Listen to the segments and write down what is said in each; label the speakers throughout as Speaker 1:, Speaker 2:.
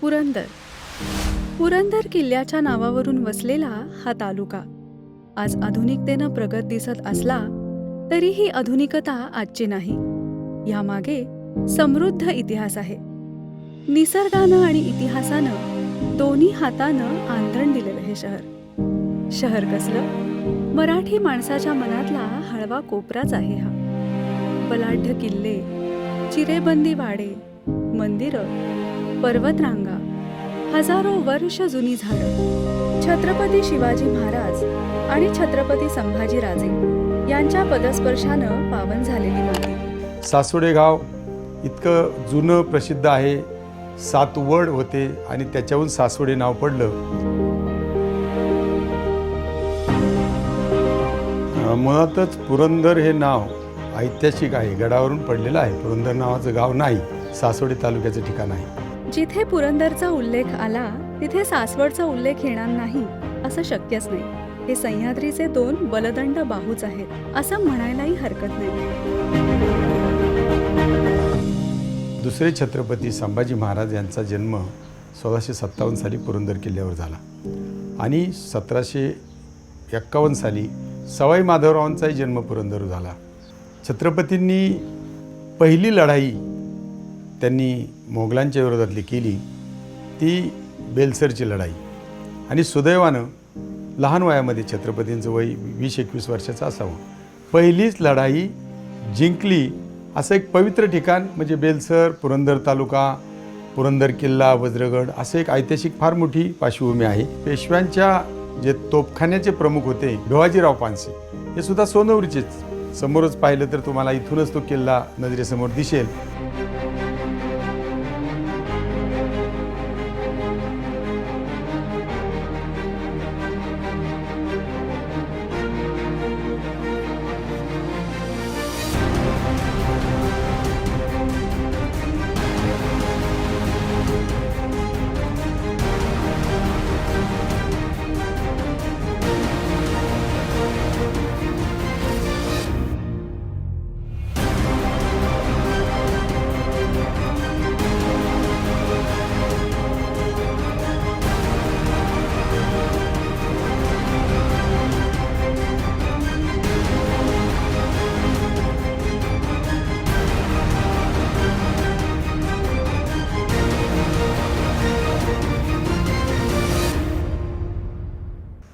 Speaker 1: पुरंदर. पुरंदर किल्ल्याच्या नावावरून वसलेला हा तालुका आज आधुनिकतेनं प्रगत दिसत असला तरी ही आधुनिकता आजची नाही. यामागे समृद्ध इतिहास आहे. निसर्गानं आणि इतिहासानं दोन्ही हातानं आंदण दिलेलं हे शहर कसलं? मराठी माणसाच्या मनातला हळवा कोपराच आहे हा. बलाढ्य किल्ले, चिरेबंदी वाडे, मंदिरं, पर्वतरांगा, हजारो वर्ष जुनी झाडं, छत्रपती शिवाजी महाराज आणि छत्रपती संभाजीराजे यांच्या पदस्पर्शानं पावन झालेली माती.
Speaker 2: सासवडे गाव इतकं जुनं प्रसिद्ध आहे. 7 वड होते आणि त्याच्याहून सासवडे नाव पडलं. मुळातच पुरंदर हे नाव ऐतिहासिक आहे, गडावरून पडलेलं आहे. पुरंदर नावाचं गाव नाही, सासवडे तालुक्याचं ठिकाण आहे.
Speaker 1: जिथे पुरंदरचा उल्लेख आला तिथे सासवडचा उल्लेख येणार नाही असं शक्यच नाही. हे सह्याद्रीचे 2 बलदंड बाहूच आहेत असं म्हणायलाही हरकत नाही.
Speaker 2: दुसरे छत्रपती संभाजी महाराज यांचा जन्म 1657 साली पुरंदर किल्ल्यावर झाला आणि 1751 साली सवाई माधवरावांचाही जन्म पुरंदर झाला. छत्रपतींनी पहिली लढाई त्यांनी मोगलांच्या विरोधातली केली ती बेलसरची लढाई. आणि सुदैवानं लहान वयामध्ये छत्रपतींचं वय 20-21 वर्षाचं असावं. पहिलीच लढाई जिंकली असं एक पवित्र ठिकाण म्हणजे बेलसर, पुरंदर तालुका, पुरंदर किल्ला, वज्रगड असं एक ऐतिहासिक फार मोठी पार्श्वभूमी आहे. पेशव्यांच्या जे तोफखान्याचे प्रमुख होते भिवाजीराव पानसे हे सुद्धा सोनवरीचेच. समोरच पाहिलं तर तुम्हाला इथूनच तो किल्ला नजरेसमोर दिसेल.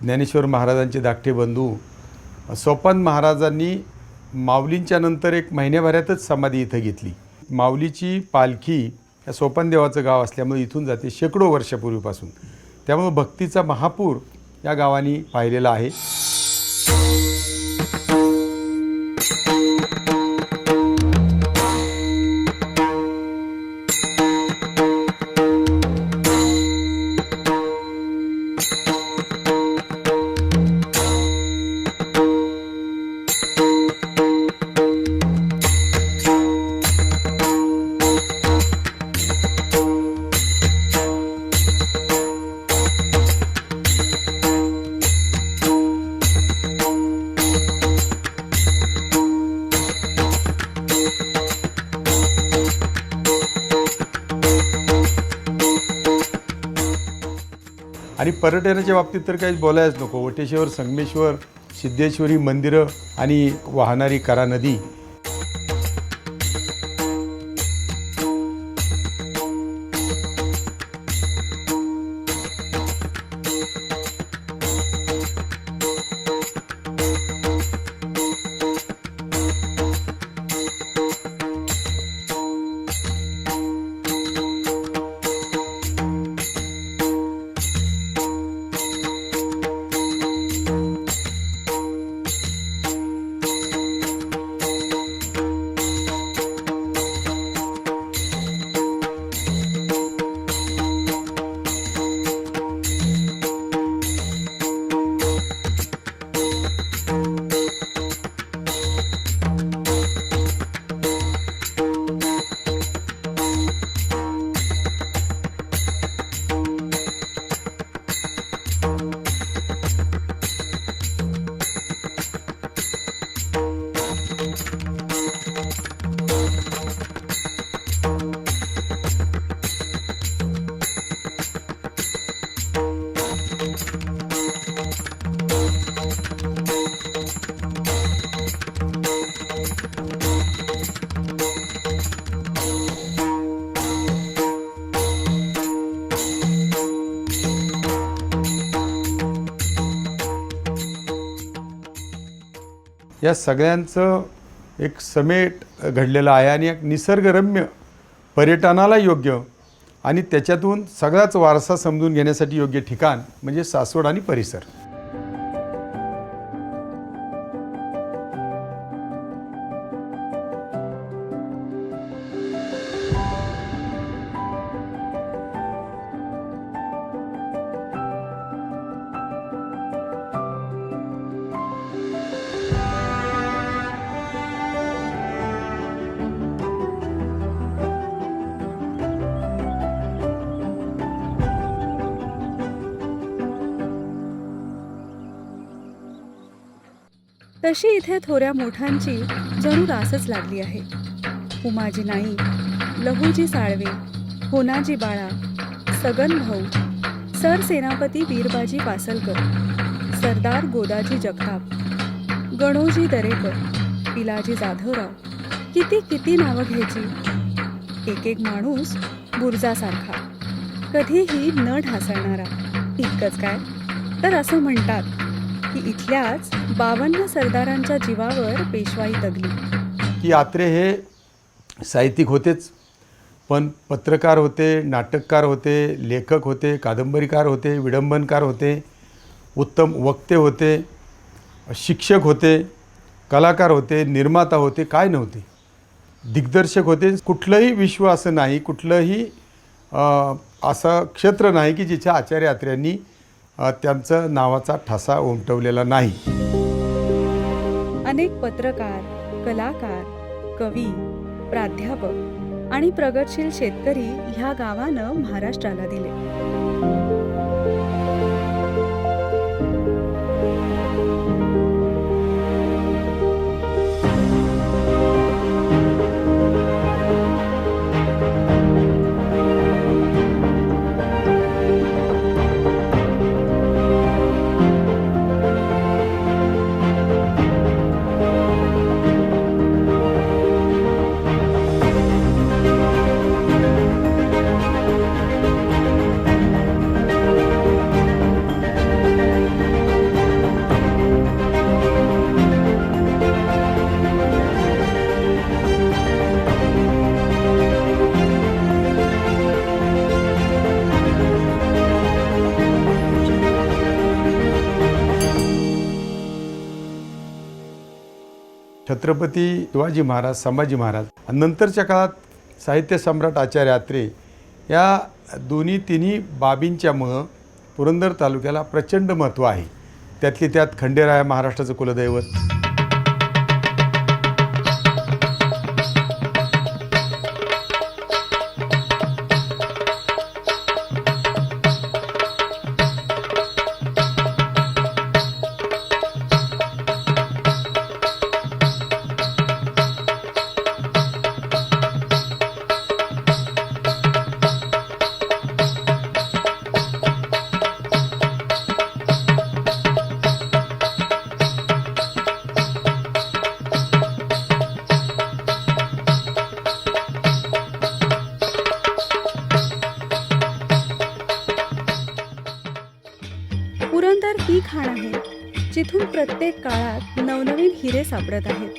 Speaker 2: ज्ञानेश्वर महाराजांचे धाकटे बंधू सोपान महाराजांनी माऊलींच्या नंतर 1 महिन्याभरातच समाधी इथं घेतली. माऊलीची पालखी या सोपान देवाचं गाव असल्यामुळे इथून जाते शेकडो वर्षापूर्वीपासून. त्यामुळे भक्तीचा महापूर या गावाने पाहिलेला आहे. आणि पर्यटनाच्या बाबतीत तर काहीच बोलायच नको. वटेश्वर, संगमेश्वर, सिद्धेश्वरी मंदिरं आणि वाहणारी करा नदी. या सगळ्यांचं एक समेट घडलेलं आहे आणि एक निसर्गरम्य पर्यटनाला योग्य आणि त्याच्यातून सगळाच वारसा समजून घेण्यासाठी योग्य ठिकाण म्हणजे सासवड आणि परिसर.
Speaker 1: तशी इथे थोड्या मोठ्यांची जणू रासच लागली आहे. उमाजी नाईक, लहूजी साळवे, होनाजी बाळा, सगन भाऊ, सरसेनापती वीरबाजी पासलकर, सरदार गोदाजी जगताप, गणोजी दरेकर, पिलाजी जाधवराव, किती किती नावं घ्यायची. एक एक माणूस बुरजासारखा, कधीही न ढासळणारा. इतकंच काय तर असं म्हणतात की इथल्याच 52 सरदारांच्या जीवावर पेशवाई तगली.
Speaker 2: की आत्रे हे साहित्यिक होतेच, पण पत्रकार होते, नाटककार होते, लेखक होते, कादंबरीकार होते, विडंबनकार होते, उत्तम वक्ते होते, शिक्षक होते, कलाकार होते, निर्माता होते, काय नव्हते, दिग्दर्शक होते. कुठलंही विश्व असं नाही, कुठलंही असं क्षेत्र नाही की जिच्या आचार्य अत्र्यांनी त्यांचं नावाचा ठसा उमटवलेला नाही.
Speaker 1: अनेक पत्रकार, कलाकार, कवी, प्राध्यापक आणि प्रगतशील शेतकरी ह्या गावानं महाराष्ट्राला दिले.
Speaker 2: छत्रपती शिवाजी महाराज, संभाजी महाराज आणि नंतरच्या काळात साहित्य सम्राट आचार्य अत्रे या तिन्ही बाबींच्यामुळं पुरंदर तालुक्याला प्रचंड महत्त्व आहे. त्यातली त्यात खंडेराया महाराष्ट्राचं कुलदैवत.
Speaker 1: पुरंदर ही खाण आहे जिथून प्रत्येक काळात नवनवीन हिरे सापडत आहेत,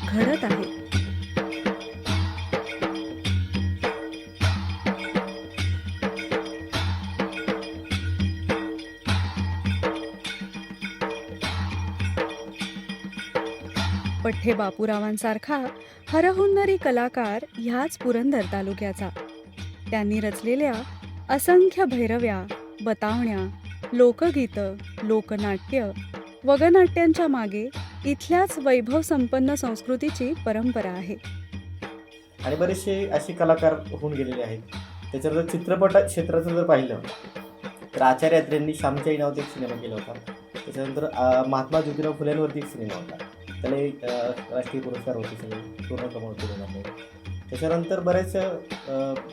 Speaker 1: घडत आहेत. पठ्ठे बापूरावांसारखा हरहुन्नरी कलाकार ह्याच पुरंदर तालुक्याचा. त्यांनी रचलेल्या असंख्य भैरव्या, बतावण्या, लोकगीतं, लोकनाट्य, वगनाट्यांच्या मागे इथल्याच वैभव संपन्न संस्कृतीची परंपरा आहे.
Speaker 3: आणि बरेचसे असे कलाकार होऊन गेलेले आहेत. त्याच्यानंतर चित्रपट क्षेत्राचं जर पाहिलं तर आचार्य अत्रेंनी श्यामची आई नावाचा एक सिनेमा केला होता. त्याच्यानंतर महात्मा ज्योतिराव फुलेंवरती एक सिनेमा होता, त्याला एक राष्ट्रीय पुरस्कार होते सगळे, पूर्ण कमाल केलेला. त्याच्यानंतर बरेच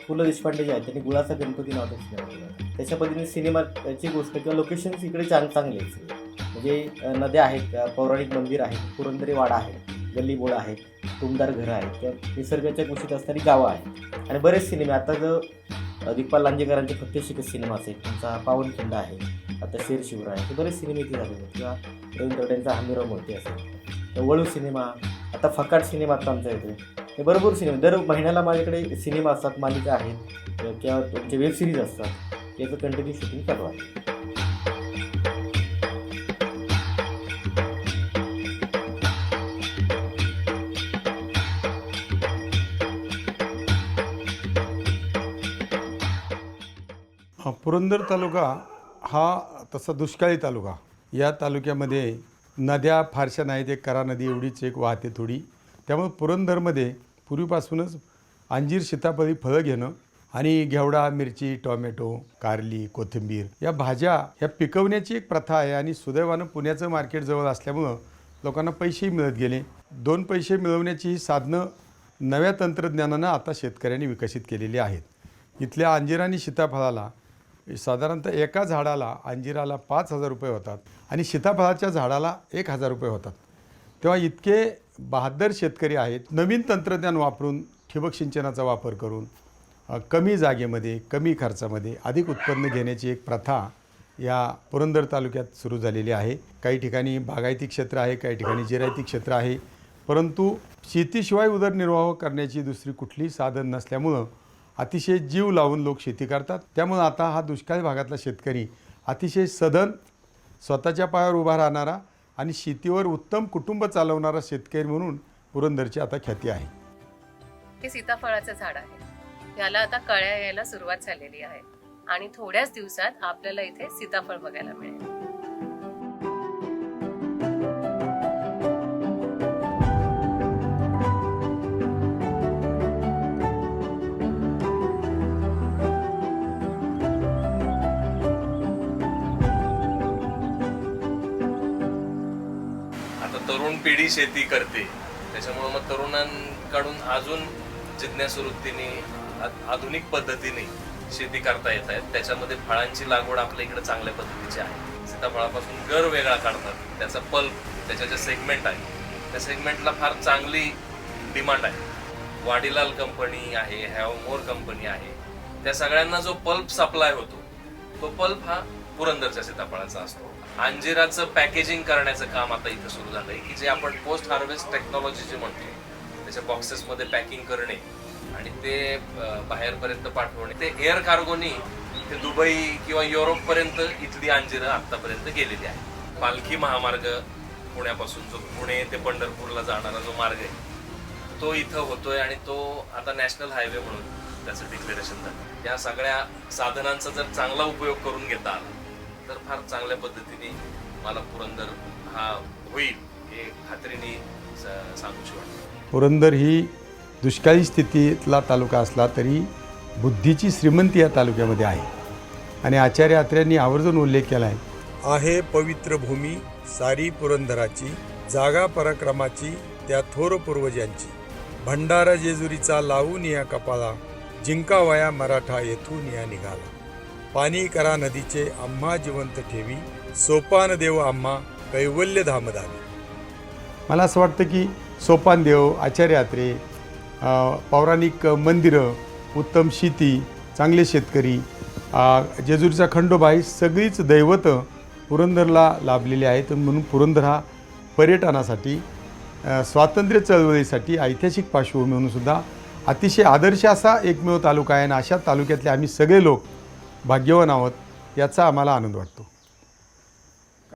Speaker 3: पु ल देशपांडे जे आहेत त्यांनी गुळाचा गणपती नावाचा सिनेमा केला होता. त्याच्या पद्धतीने सिनेमाची गोष्ट किंवा लोकेशन्स इकडे चांगले आहेत. म्हणजे नद्या आहेत, पौराणिक मंदिर आहे, पुरंदरी वाडा आहे, गल्लीबोळं आहेत, टुमदार घरं आहेत किंवा निसर्गाच्या कुशीत असणारी गावं आहेत. आणि बरेच सिनेमे आता जो दिग्पाल लांजेकरांचे फक्त शिकत सिनेमा असेल, त्यांचा पावनखिंड आहे, आता शेरशिवरा आहे, हे बरेच सिनेमे इथे झालेले आहेत. किंवा रवींद्र तावडेंचा हमीराव मोहिते असेल, तर वळू सिनेमा, आता फकाट सिनेमा आता आमचा येतो. हे भरपूर सिनेमे दर महिन्याला माझ्याकडे सिनेमा असतात, मालिका आहेत किंवा तुमचे वेब सिरीज असतात, याचं कंटिन्यू शूटिंग चालू आहे.
Speaker 2: पुरंदर तालुका हा तसा दुष्काळी तालुका. या तालुक्यामध्ये नद्या फारशा नाहीत, एक करा नदी एवढीच एक वाहते थोडी. त्यामुळे पुरंदरमध्ये पूर्वीपासूनच अंजीर, सीताफळी फळं घेणं आणि घेवडा, मिरची, टोमॅटो, कारली, कोथिंबीर या भाज्या ह्या पिकवण्याची एक प्रथा आहे. आणि सुदैवानं पुण्याचं मार्केट जवळ असल्यामुळं लोकांना पैसेही मिळत गेले. 2 पैसे मिळवण्याची ही साधनं नव्या तंत्रज्ञानानं आता शेतकऱ्यांनी विकसित केलेली आहेत. इथल्या अंजीर आणि सीताफळाला साधारणतः एका झाडाला अंजिराला 5,000 रुपये होतात आणि सीताफळाच्या झाडाला 1,000 रुपये होतात. तेव्हा इतके बहादर शेतकरी आहेत. नवीन तंत्रज्ञान वापरून ठिबक सिंचनाचा वापर करून कमी जागेमध्ये कमी खर्चामध्ये अधिक उत्पन्न घेण्याची एक प्रथा या पुरंदर तालुक्यात सुरू झालेली आहे. काही ठिकाणी बागायती क्षेत्र आहे, काही ठिकाणी जिरायती क्षेत्र आहे. परंतु शेतीशिवाय उदरनिर्वाह करण्याची दुसरी कुठलीही साधन नसल्यामुळं अतिशय जीव लावून लोक शेती करतात. त्यामुळं आता हा दुष्काळी भागातला शेतकरी अतिशय सधन, स्वतःच्या पायावर उभा राहणारा आणि शेतीवर उत्तम कुटुंब चालवणारा शेतकरी म्हणून पुरंदरची आता ख्याती आहे.
Speaker 4: हे सीताफळाचं झाड आहे. याला आता कळ्या यायला सुरुवात झालेली आहे आणि थोड्याच दिवसात आपल्याला इथे सीताफळ बघायला मिळेल.
Speaker 5: तरुण पिढी शेती करते, त्याच्यामुळे मग तरुणांकडून अजून जिज्ञासू वृत्तीने आधुनिक पद्धतीने शेती करता येत आहेत. त्याच्यामध्ये फळांची लागवड आपल्या इकडे चांगल्या पद्धतीची आहे. सीताफळापासून गर वेगळा काढतात, त्याचा पल्प, त्याच्या ज्या सेगमेंट आहे त्या सेगमेंटला फार चांगली डिमांड आहे. वाडीलाल कंपनी आहे, हॅव मोर कंपनी आहे, त्या सगळ्यांना जो पल्प सप्लाय होतो तो पल्प हा पुरंदरच्या सीताफळाचा असतो. अंजिराचं पॅकेजिंग करण्याचं काम आता इथं सुरू झालंय, की जे आपण पोस्ट हार्वेस्ट टेक्नॉलॉजी जे म्हणतो, त्याच्या बॉक्सेसमध्ये पॅकिंग करणे आणि ते बाहेरपर्यंत पाठवणे. ते एअर कार्गोनी ते दुबई किंवा युरोपपर्यंत इथली अंजिरं आतापर्यंत गेलेली आहे. पालखी महामार्ग पुण्यापासून जो पुणे ते पंढरपूरला जाणारा जो मार्ग आहे तो इथं होतोय आणि तो आता नॅशनल हायवे म्हणून त्याचं डिक्लेरेशन झालं. या सगळ्या साधनांचा जर चांगला उपयोग करून घेता आला तर फार चांगल्या पद्धतीने मला पुरंदर हा होईल हे खात्रीने सांगूशी वाटतं.
Speaker 2: पुरंदर ही दुष्काळी स्थितीतला तालुका असला तरी बुद्धीची श्रीमंती या तालुक्यामध्ये आहे. आणि आचार्य अत्र्यांनी आवर्जून उल्लेख केला आहे पवित्र भूमी सारी पुरंदराची, जागा पराक्रमाची त्या थोर पूर्वजांची, भंडारा जेजुरीचा लावून या कपाळा, जिंकावया मराठा येथून या निघाला, पाणी करा नदीचे आम्हा जिवंत ठेवी, सोपान देव आम्हा कैवल्य धामधामी. मला असं वाटतं की सोपान देव, आचार्य अत्रे, पौराणिक मंदिरं, उत्तम शेती, चांगले शेतकरी, जेजुरीचा खंडोबा ही सगळीच दैवतं पुरंदरला लाभलेली आहेत. म्हणून पुरंदर हा पर्यटनासाठी, स्वातंत्र्य चळवळीसाठी ऐतिहासिक पार्श्वभूमी म्हणून सुद्धा अतिशय आदर्श असा एकमेव तालुका आहे. आणि अशा तालुक्यातले आम्ही सगळे लोक भाग्यवान आहोत याचा आम्हाला आनंद वाटतो.